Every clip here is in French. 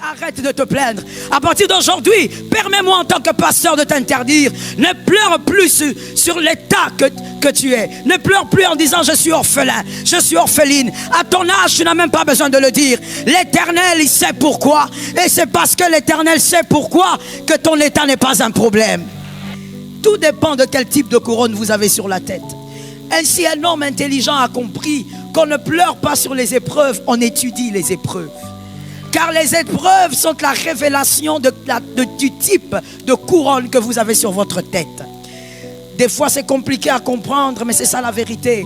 Arrête de te plaindre. À partir d'aujourd'hui, permets-moi en tant que pasteur de t'interdire. Ne pleure plus sur l'état que tu es. Ne pleure plus en disant je suis orphelin, je suis orpheline. À ton âge, tu n'as même pas besoin de le dire. L'Éternel, il sait pourquoi. Et c'est parce que l'Éternel sait pourquoi que ton état n'est pas un problème. Tout dépend de quel type de couronne vous avez sur la tête. Ainsi, un homme intelligent a compris qu'on ne pleure pas sur les épreuves, on étudie les épreuves. Car les épreuves sont la révélation du type de couronne que vous avez sur votre tête. Des fois c'est compliqué à comprendre, mais c'est ça la vérité.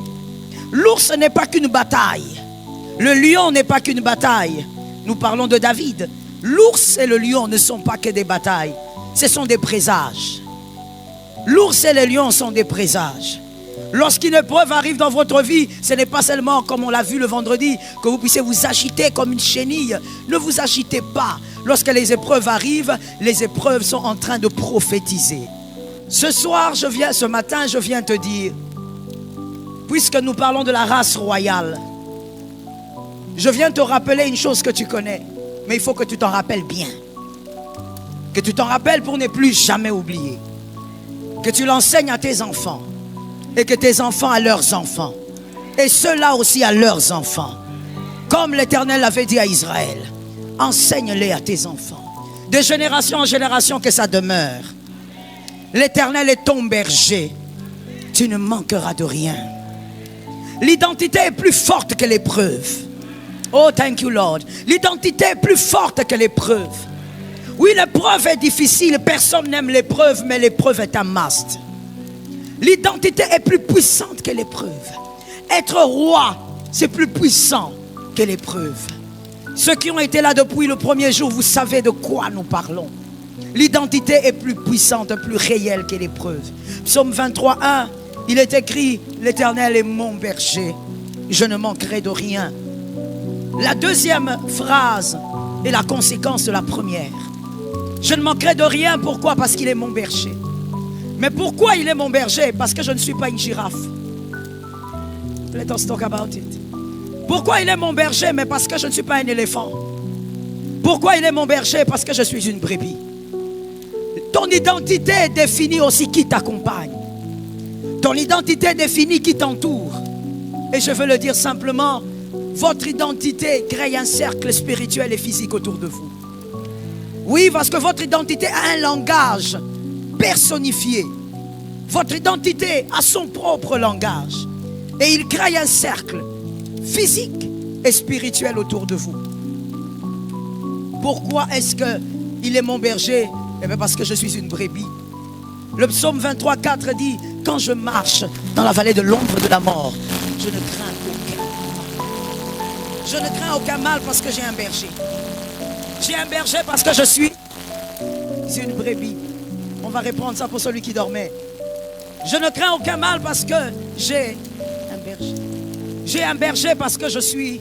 L'ours n'est pas qu'une bataille. Le lion n'est pas qu'une bataille. Nous parlons de David. L'ours et le lion ne sont pas que des batailles. Ce sont des présages. L'ours et le lion sont des présages. Lorsqu'une épreuve arrive dans votre vie, ce n'est pas seulement, comme on l'a vu le vendredi, que vous puissiez vous agiter comme une chenille. Ne vous agitez pas. Lorsque les épreuves arrivent, les épreuves sont en train de prophétiser. Ce matin, je viens te dire, puisque nous parlons de la race royale, je viens te rappeler une chose que tu connais, mais il faut que tu t'en rappelles bien. Que tu t'en rappelles pour ne plus jamais oublier. Que tu l'enseignes à tes enfants. Et que tes enfants à leurs enfants. Et ceux-là aussi à leurs enfants. Comme l'Éternel l'avait dit à Israël. Enseigne-les à tes enfants. De génération en génération que ça demeure. L'Éternel est ton berger. Tu ne manqueras de rien. L'identité est plus forte que l'épreuve. Oh, thank you, Lord. L'identité est plus forte que l'épreuve. Oui, l'épreuve est difficile. Personne n'aime l'épreuve, mais l'épreuve est un must. L'identité est plus puissante que l'épreuve. Être roi, c'est plus puissant que l'épreuve. Ceux qui ont été là depuis le premier jour, vous savez de quoi nous parlons. L'identité est plus puissante, plus réelle que l'épreuve. Psaume 23, 1, il est écrit, l'Éternel est mon berger, je ne manquerai de rien. La deuxième phrase est la conséquence de la première. Je ne manquerai de rien, pourquoi? Parce qu'il est mon berger. Mais pourquoi il est mon berger? Parce que je ne suis pas une girafe. Let us talk about it. Pourquoi il est mon berger? Mais parce que je ne suis pas un éléphant. Pourquoi il est mon berger? Parce que je suis une brebis. Ton identité définit aussi qui t'accompagne. Ton identité définit qui t'entoure. Et je veux le dire simplement, votre identité crée un cercle spirituel et physique autour de vous. Oui, parce que votre identité a un langage personnifié. Votre identité a son propre langage. Et il crée un cercle physique et spirituel autour de vous. Pourquoi est-ce qu'il est mon berger? Eh bien parce que je suis une brebis. Le psaume 23, 4 dit, quand je marche dans la vallée de l'ombre de la mort, je ne crains aucun mal. Je ne crains aucun mal parce que j'ai un berger. J'ai un berger parce que je suis une brebis. On va reprendre ça pour celui qui dormait. Je ne crains aucun mal parce que j'ai un berger. J'ai un berger parce que je suis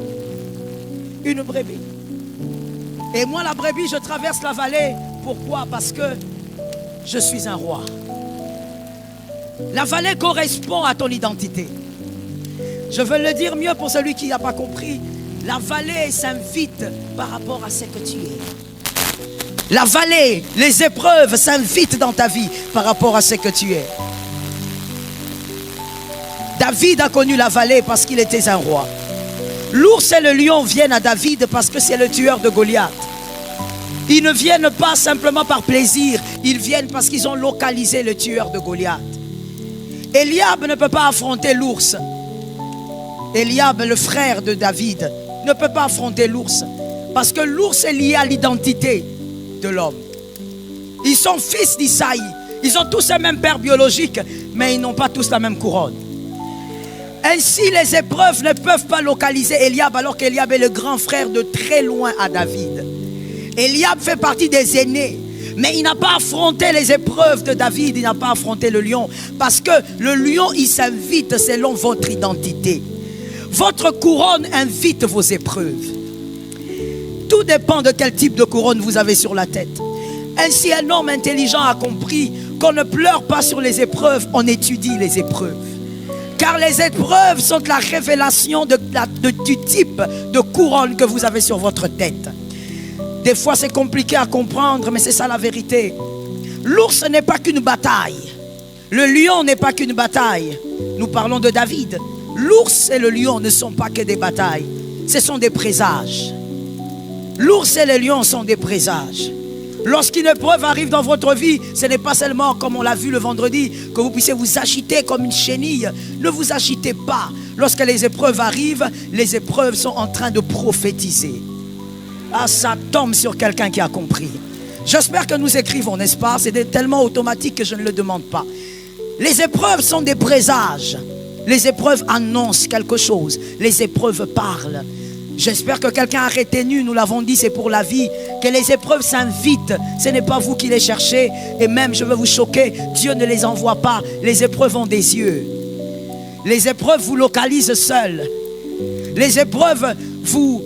une brebis. Et moi, la brebis, je traverse la vallée. Pourquoi? Parce que je suis un roi. La vallée correspond à ton identité. Je veux le dire mieux pour celui qui n'a pas compris. La vallée s'invite par rapport à ce que tu es. La vallée, les épreuves s'invitent dans ta vie par rapport à ce que tu es. David a connu la vallée parce qu'il était un roi. L'ours et le lion viennent à David parce que c'est le tueur de Goliath. Ils ne viennent pas simplement par plaisir, ils viennent parce qu'ils ont localisé le tueur de Goliath. Eliab ne peut pas affronter l'ours. Eliab, le frère de David, ne peut pas affronter l'ours parce que l'ours est lié à l'identité de l'homme. Ils sont fils d'Isaïe. Ils ont tous le même père biologique, mais ils n'ont pas tous la même couronne. Ainsi, les épreuves ne peuvent pas localiser Eliab, alors qu'Eliab est le grand frère de très loin à David. Eliab fait partie des aînés, mais il n'a pas affronté les épreuves de David, il n'a pas affronté le lion, parce que le lion, il s'invite selon votre identité. Votre couronne invite vos épreuves. Tout dépend de quel type de couronne vous avez sur la tête. Ainsi, un homme intelligent a compris qu'on ne pleure pas sur les épreuves, on étudie les épreuves. Car les épreuves sont la révélation du type de couronne que vous avez sur votre tête. Des fois, c'est compliqué à comprendre, mais c'est ça la vérité. L'ours n'est pas qu'une bataille. Le lion n'est pas qu'une bataille. Nous parlons de David. L'ours et le lion ne sont pas que des batailles. Ce sont des présages. L'ours et le lion sont des présages. Lorsqu'une épreuve arrive dans votre vie, ce n'est pas seulement, comme on l'a vu le vendredi, que vous puissiez vous agiter comme une chenille. Ne vous agitez pas. Lorsque les épreuves arrivent, les épreuves sont en train de prophétiser. Ah, ça tombe sur quelqu'un qui a compris. J'espère que nous écrivons, n'est-ce pas? C'est tellement automatique que je ne le demande pas. Les épreuves sont des présages. Les épreuves annoncent quelque chose. Les épreuves parlent. J'espère que quelqu'un a retenu, nous l'avons dit, c'est pour la vie, que les épreuves s'invitent. Ce n'est pas vous qui les cherchez. Et même, je veux vous choquer, Dieu ne les envoie pas. Les épreuves ont des yeux. Les épreuves vous localisent seuls. Les épreuves vous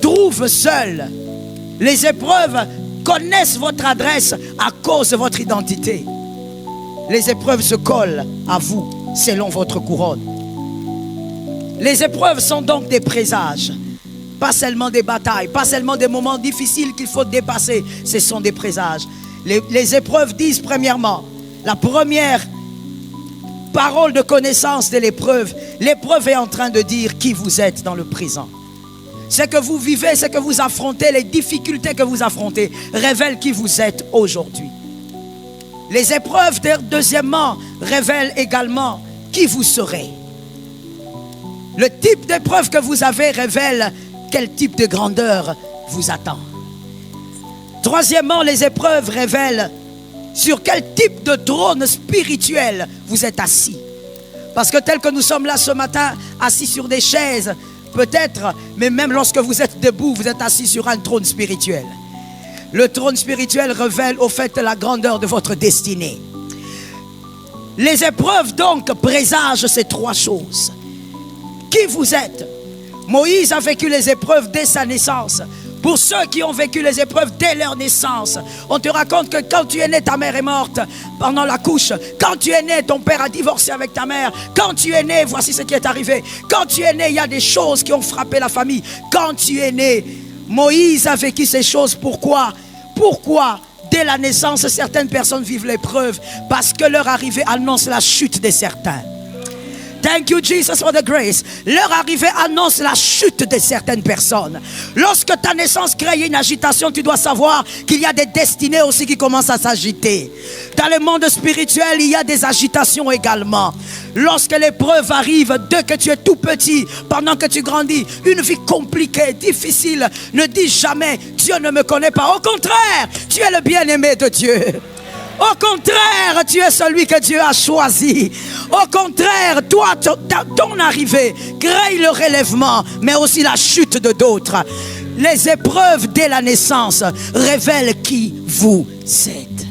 trouvent seuls. Les épreuves connaissent votre adresse à cause de votre identité. Les épreuves se collent à vous selon votre couronne. Les épreuves sont donc des présages. Pas seulement des batailles, pas seulement des moments difficiles qu'il faut dépasser. Ce sont des présages. Les épreuves disent premièrement, la première parole de connaissance de l'épreuve. L'épreuve est en train de dire qui vous êtes dans le présent. Ce que vous vivez, ce que vous affrontez, les difficultés que vous affrontez, révèlent qui vous êtes aujourd'hui. Les épreuves, deuxièmement, révèlent également qui vous serez. Le type d'épreuve que vous avez révèle quel type de grandeur vous attend. Troisièmement, les épreuves révèlent sur quel type de trône spirituel vous êtes assis. Parce que tel que nous sommes là ce matin, assis sur des chaises, peut-être, mais même lorsque vous êtes debout, vous êtes assis sur un trône spirituel. Le trône spirituel révèle au fait la grandeur de votre destinée. Les épreuves donc présagent ces trois choses. Qui vous êtes? Moïse a vécu les épreuves dès sa naissance. Pour ceux qui ont vécu les épreuves dès leur naissance, on te raconte que quand tu es né, ta mère est morte pendant la couche. Quand tu es né, ton père a divorcé avec ta mère. Quand tu es né, voici ce qui est arrivé. Quand tu es né, il y a des choses qui ont frappé la famille. Quand tu es né, Moïse a vécu ces choses. Pourquoi? Pourquoi dès la naissance, certaines personnes vivent l'épreuve? Parce que leur arrivée annonce la chute de certains. Thank you Jesus for the grace. Leur arrivée annonce la chute de certaines personnes. Lorsque ta naissance crée une agitation, tu dois savoir qu'il y a des destinées aussi qui commencent à s'agiter. Dans le monde spirituel, il y a des agitations également. Lorsque l'épreuve arrive, dès que tu es tout petit, pendant que tu grandis, une vie compliquée, difficile, ne dis jamais Dieu ne me connaît pas. Au contraire, tu es le bien-aimé de Dieu. Au contraire, tu es celui que Dieu a choisi. Au contraire, toi, ton arrivée crée le relèvement, mais aussi la chute de d'autres. Les épreuves dès la naissance révèlent qui vous êtes.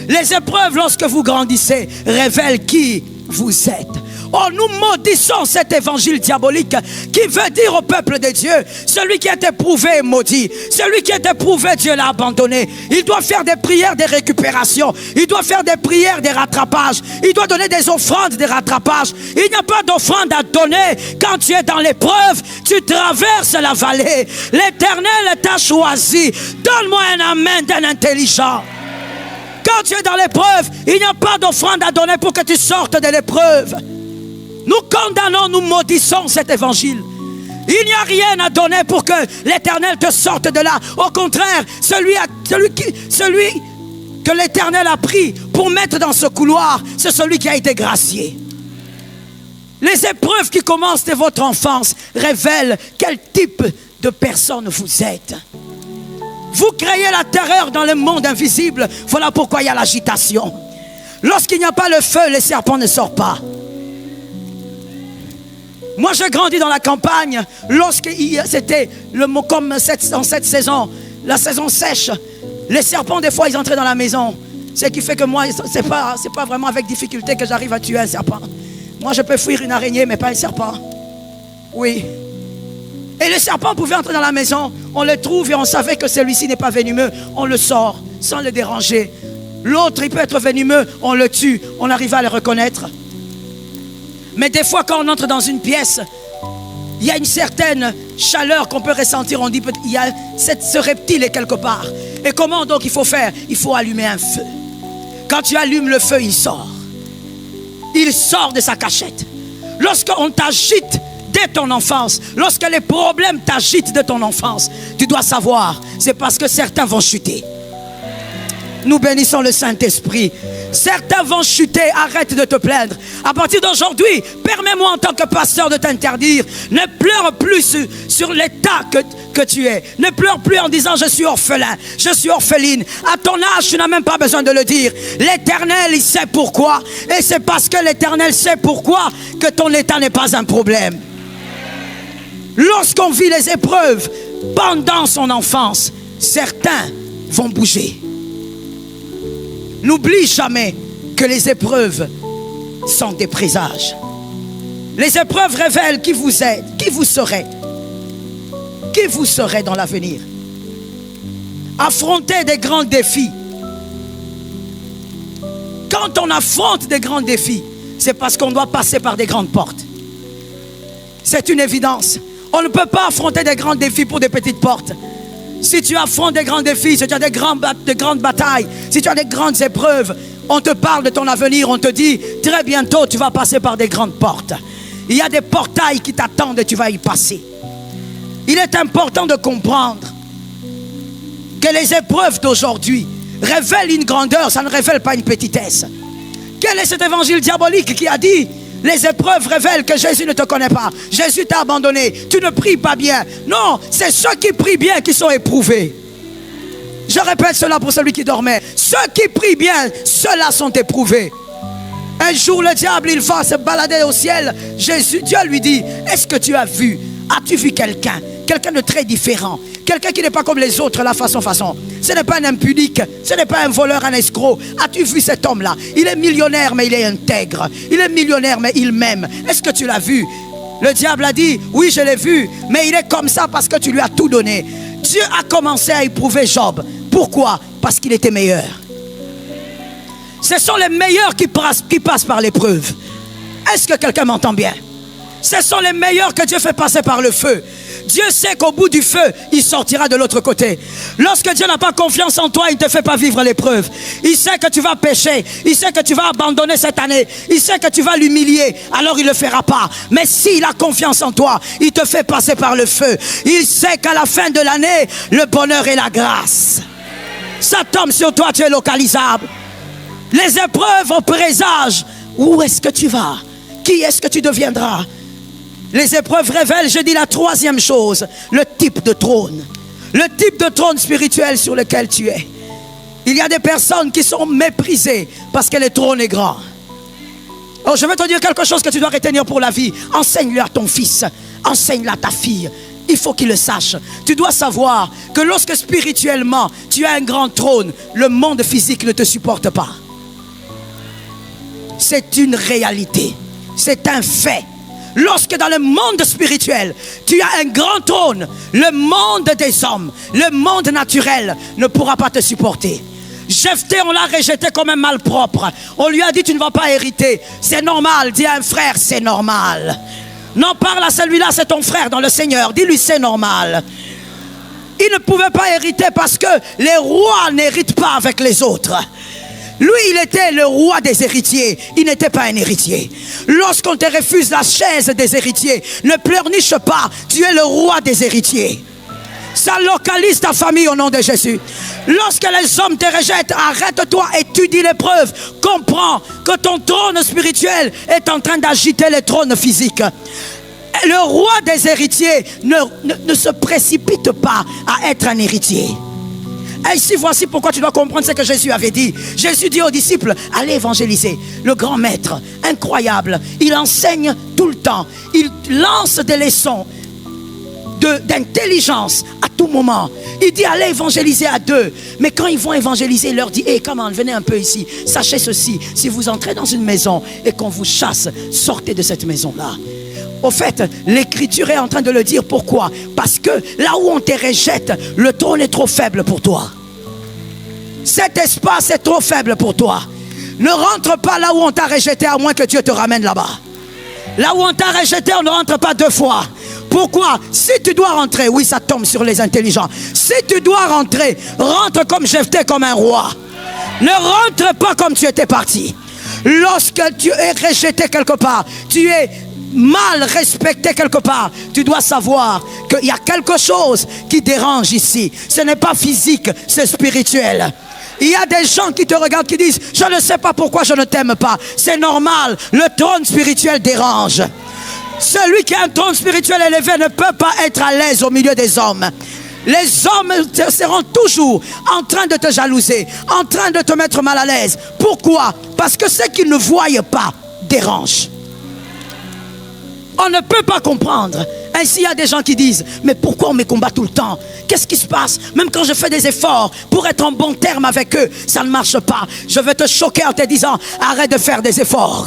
Les épreuves, lorsque vous grandissez, révèlent qui vous êtes. Oh, nous maudissons cet évangile diabolique qui veut dire au peuple de Dieu, celui qui est éprouvé est maudit. Celui qui est éprouvé, Dieu l'a abandonné. Il doit faire des prières de récupération. Il doit faire des prières de rattrapage. Il doit donner des offrandes de rattrapage. Il n'y a pas d'offrande à donner. Quand tu es dans l'épreuve, tu traverses la vallée. L'Éternel t'a choisi. Donne-moi un amen d'un intelligent. Quand tu es dans l'épreuve, il n'y a pas d'offrande à donner pour que tu sortes de l'épreuve. Nous condamnons, nous maudissons cet évangile. Il n'y a rien à donner pour que l'Éternel te sorte de là. Au contraire, celui que l'Éternel a pris pour mettre dans ce couloir, c'est celui qui a été gracié. Les épreuves qui commencent de votre enfance révèlent quel type de personne vous êtes. Vous créez la terreur dans le monde invisible. Voilà pourquoi il y a l'agitation. Lorsqu'il n'y a pas le feu, les serpents ne sortent pas. Moi, j'ai grandi dans la campagne. Lorsque c'était comme en cette saison, la saison sèche, les serpents, des fois, ils entraient dans la maison. Ce qui fait que moi, c'est pas vraiment avec difficulté que j'arrive à tuer un serpent. Moi, je peux fuir une araignée, mais pas un serpent. Oui. Et le serpent pouvait entrer dans la maison. On le trouve et on savait que celui-ci n'est pas venimeux. On le sort sans le déranger. L'autre, il peut être venimeux. On le tue. On arrive à le reconnaître. Mais des fois, quand on entre dans une pièce, il y a une certaine chaleur qu'on peut ressentir. On dit il y a ce reptile est quelque part. Et comment donc il faut faire? Il faut allumer un feu. Quand tu allumes le feu, il sort. Il sort de sa cachette. Lorsqu'on t'agite dès ton enfance, lorsque les problèmes t'agitent de ton enfance, tu dois savoir, c'est parce que certains vont chuter. Nous bénissons le Saint-Esprit. Certains vont chuter, arrête de te plaindre. À partir d'aujourd'hui, permets-moi en tant que pasteur de t'interdire. Ne pleure plus sur l'état que tu es. Ne pleure plus en disant je suis orphelin, je suis orpheline. À ton âge, tu n'as même pas besoin de le dire. L'Éternel, il sait pourquoi. Et c'est parce que l'Éternel sait pourquoi que ton état n'est pas un problème. Lorsqu'on vit les épreuves pendant son enfance, certains vont bouger. N'oublie jamais que les épreuves sont des présages. Les épreuves révèlent qui vous êtes, qui vous serez dans l'avenir. Affronter des grands défis. Quand on affronte des grands défis, c'est parce qu'on doit passer par des grandes portes. C'est une évidence. On ne peut pas affronter des grands défis pour des petites portes. Si tu affrontes des grands défis, si tu as de grandes batailles, si tu as des grandes épreuves, on te parle de ton avenir, on te dit très bientôt tu vas passer par des grandes portes. Il y a des portails qui t'attendent et tu vas y passer. Il est important de comprendre que les épreuves d'aujourd'hui révèlent une grandeur, ça ne révèle pas une petitesse. Quel est cet évangile diabolique qui a dit les épreuves révèlent que Jésus ne te connaît pas. Jésus t'a abandonné. Tu ne pries pas bien. Non, c'est ceux qui prient bien qui sont éprouvés. Je répète cela pour celui qui dormait. Ceux qui prient bien, ceux-là sont éprouvés. Un jour, le diable, il va se balader au ciel. Dieu lui dit, est-ce que tu as vu? As-tu vu quelqu'un? Quelqu'un de très différent. Quelqu'un qui n'est pas comme les autres, la façon. Ce n'est pas un impudique, ce n'est pas un voleur, un escroc. As-tu vu cet homme-là? Il est millionnaire, mais il est intègre. Il est millionnaire, mais il m'aime. Est-ce que tu l'as vu? Le diable a dit, oui, je l'ai vu, mais il est comme ça parce que tu lui as tout donné. Dieu a commencé à éprouver Job. Pourquoi? Parce qu'il était meilleur. Ce sont les meilleurs qui passent par l'épreuve. Est-ce que quelqu'un m'entend bien? Ce sont les meilleurs que Dieu fait passer par le feu. Dieu sait qu'au bout du feu, il sortira de l'autre côté. Lorsque Dieu n'a pas confiance en toi, il ne te fait pas vivre l'épreuve. Il sait que tu vas pécher. Il sait que tu vas abandonner cette année. Il sait que tu vas l'humilier. Alors il ne le fera pas. Mais s'il a confiance en toi, il te fait passer par le feu. Il sait qu'à la fin de l'année, le bonheur et la grâce. Ça tombe sur toi, tu es localisable. Les épreuves présagent. Où est-ce que tu vas? Qui est-ce que tu deviendras? Les épreuves révèlent, je dis la troisième chose, le type de trône. Le type de trône spirituel sur lequel tu es. Il y a des personnes qui sont méprisées parce que le trône est grand. Oh, je vais te dire quelque chose que tu dois retenir pour la vie. Enseigne-le à ton fils, enseigne-le à ta fille. Il faut qu'il le sache. Tu dois savoir que lorsque spirituellement tu as un grand trône, le monde physique ne te supporte pas. C'est une réalité. C'est un fait. Lorsque dans le monde spirituel, tu as un grand trône, le monde des hommes, le monde naturel ne pourra pas te supporter. Jephthé, on l'a rejeté comme un malpropre. On lui a dit, tu ne vas pas hériter. C'est normal. Dis à un frère, c'est normal. Non, parle à celui-là, c'est ton frère dans le Seigneur. Dis-lui, c'est normal. Il ne pouvait pas hériter parce que les rois n'héritent pas avec les autres. Lui, il était le roi des héritiers. Il n'était pas un héritier. Lorsqu'on te refuse la chaise des héritiers, ne pleurniche pas. Tu es le roi des héritiers. Ça localise ta famille au nom de Jésus. Lorsque les hommes te rejettent, arrête-toi, étudie l'épreuve. Comprends que ton trône spirituel est en train d'agiter les trônes physiques. Le roi des héritiers ne se précipite pas à être un héritier. Et ici, voici pourquoi tu dois comprendre ce que Jésus avait dit. Jésus dit aux disciples, allez évangéliser. Le grand maître, incroyable, il enseigne tout le temps. Il lance des leçons d'intelligence à tout moment. Il dit, allez évangéliser à deux. Mais quand ils vont évangéliser, il leur dit, hey, come on, venez un peu ici. Sachez ceci, si vous entrez dans une maison et qu'on vous chasse, sortez de cette maison-là. Au fait, l'écriture est en train de le dire. Pourquoi? Parce que là où on te rejette, le trône est trop faible pour toi. Cet espace est trop faible pour toi. Ne rentre pas là où on t'a rejeté, à moins que Dieu te ramène là-bas. Là où on t'a rejeté, on ne rentre pas deux fois. Pourquoi? Si tu dois rentrer, oui, ça tombe sur les intelligents. Si tu dois rentrer, rentre comme Jephthé, comme un roi. Ne rentre pas comme tu étais parti. Lorsque tu es rejeté quelque part, tu es mal respecté quelque part, tu dois savoir qu'il y a quelque chose qui dérange ici. Ce n'est pas physique, c'est spirituel. Il y a des gens qui te regardent, qui disent « Je ne sais pas pourquoi je ne t'aime pas ». C'est normal, le trône spirituel dérange. Celui qui a un trône spirituel élevé ne peut pas être à l'aise au milieu des hommes. Les hommes seront toujours en train de te jalouser, en train de te mettre mal à l'aise. Pourquoi? Parce que ce qu'ils ne voient pas dérange. On ne peut pas comprendre. Ainsi, il y a des gens qui disent « Mais pourquoi on me combat tout le temps? Qu'est-ce qui se passe? Même quand je fais des efforts pour être en bon terme avec eux, ça ne marche pas. » Je vais te choquer en te disant « Arrête de faire des efforts.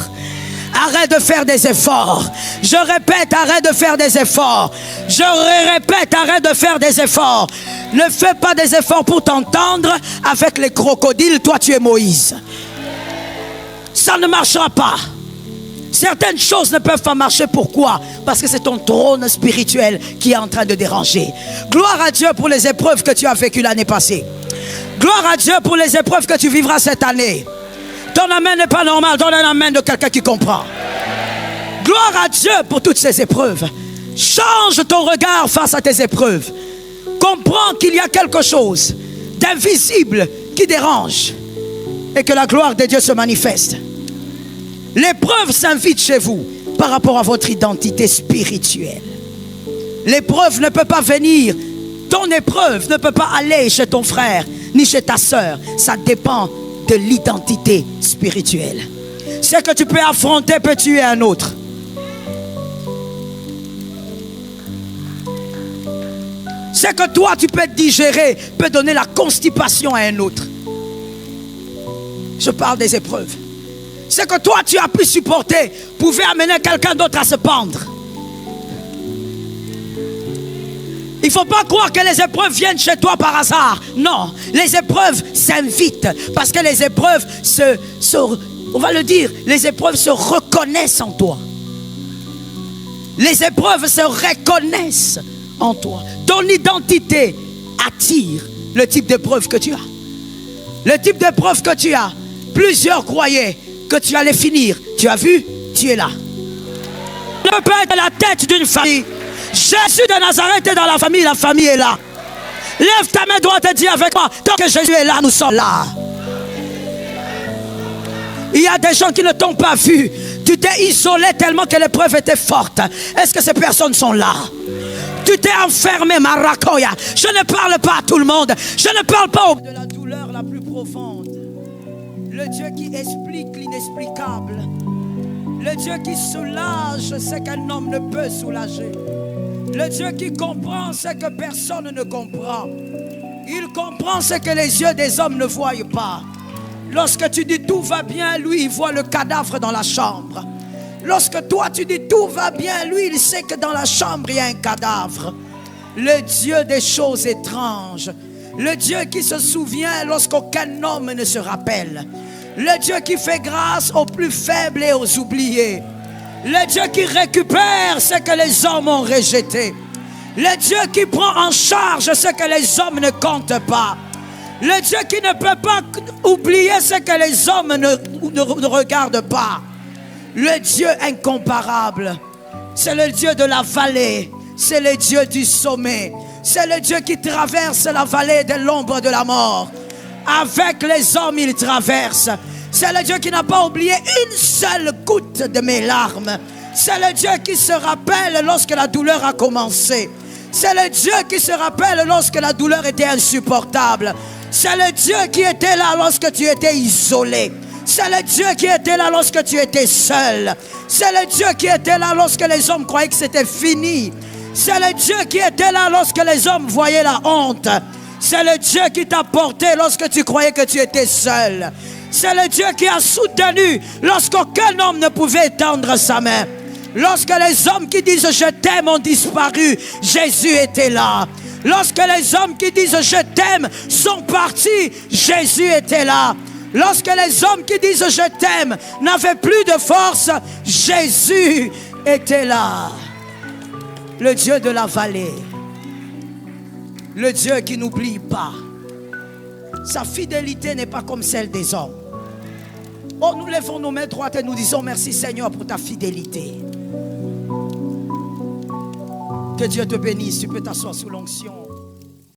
Arrête de faire des efforts. » Je répète, arrête de faire des efforts. Je répète, arrête de faire des efforts. Ne fais pas des efforts pour t'entendre avec les crocodiles. Toi, tu es Moïse. Ça ne marchera pas. Certaines choses ne peuvent pas marcher. Pourquoi? Parce que c'est ton trône spirituel qui est en train de déranger. Gloire à Dieu pour les épreuves que tu as vécues l'année passée. Gloire à Dieu pour les épreuves que tu vivras cette année. Ton amen n'est pas normal. Donne un amen de quelqu'un qui comprend. Gloire à Dieu pour toutes ces épreuves. Change ton regard face à tes épreuves. Comprends qu'il y a quelque chose d'invisible qui dérange et que la gloire de Dieu se manifeste. L'épreuve s'invite chez vous par rapport à votre identité spirituelle. L'épreuve ne peut pas venir. Ton épreuve ne peut pas aller chez ton frère ni chez ta soeur. Ça dépend de l'identité spirituelle. Ce que tu peux affronter peut tuer un autre. Ce que toi tu peux digérer peut donner la constipation à un autre. Je parle des épreuves. Ce que toi tu as pu supporter pouvait amener quelqu'un d'autre à se pendre. Il ne faut pas croire que les épreuves viennent chez toi par hasard. Non, les épreuves s'invitent parce que les épreuves on va le dire, les épreuves se reconnaissent en toi. Les épreuves se reconnaissent en toi. Ton identité attire le type d'épreuve que tu as. Le type d'épreuve que tu as. Plusieurs croyaient que tu allais finir. Tu as vu? Tu es là. Tu ne peux pas être à la tête d'une famille. Jésus de Nazareth est dans la famille est là. Lève ta main droite et dis avec moi, tant que Jésus est là, nous sommes là. Il y a des gens qui ne t'ont pas vu. Tu t'es isolé tellement que l'épreuve était forte. Est-ce que ces personnes sont là? Tu t'es enfermé, Marakoya. Je ne parle pas à tout le monde. Je ne parle pas de la douleur la plus profonde. Le Dieu qui explique l'inexplicable. Le Dieu qui soulage ce qu'un homme ne peut soulager. Le Dieu qui comprend ce que personne ne comprend. Il comprend ce que les yeux des hommes ne voient pas. Lorsque tu dis tout va bien, lui il voit le cadavre dans la chambre. Lorsque toi tu dis tout va bien, lui il sait que dans la chambre il y a un cadavre. Le Dieu des choses étranges. Le Dieu qui se souvient lorsqu'aucun homme ne se rappelle. Le Dieu qui fait grâce aux plus faibles et aux oubliés. Le Dieu qui récupère ce que les hommes ont rejeté. Le Dieu qui prend en charge ce que les hommes ne comptent pas. Le Dieu qui ne peut pas oublier ce que les hommes ne regardent pas. Le Dieu incomparable. C'est le Dieu de la vallée. C'est le Dieu du sommet. C'est le Dieu qui traverse la vallée de l'ombre de la mort. Avec les hommes, il traverse. C'est le Dieu qui n'a pas oublié une seule goutte de mes larmes. C'est le Dieu qui se rappelle lorsque la douleur a commencé. C'est le Dieu qui se rappelle lorsque la douleur était insupportable. C'est le Dieu qui était là lorsque tu étais isolé. C'est le Dieu qui était là lorsque tu étais seul. C'est le Dieu qui était là lorsque les hommes croyaient que c'était fini. C'est le Dieu qui était là lorsque les hommes voyaient la honte. C'est le Dieu qui t'a porté lorsque tu croyais que tu étais seul. C'est le Dieu qui a soutenu lorsqu'aucun homme ne pouvait étendre sa main. Lorsque les hommes qui disent je t'aime ont disparu, Jésus était là. Lorsque les hommes qui disent je t'aime sont partis, Jésus était là. Lorsque les hommes qui disent je t'aime n'avaient plus de force, Jésus était là. Le Dieu de la vallée. Le Dieu qui n'oublie pas. Sa fidélité n'est pas comme celle des hommes. Oh, nous levons nos mains droites et nous disons merci Seigneur pour ta fidélité. Que Dieu te bénisse. Tu peux t'asseoir sous l'onction.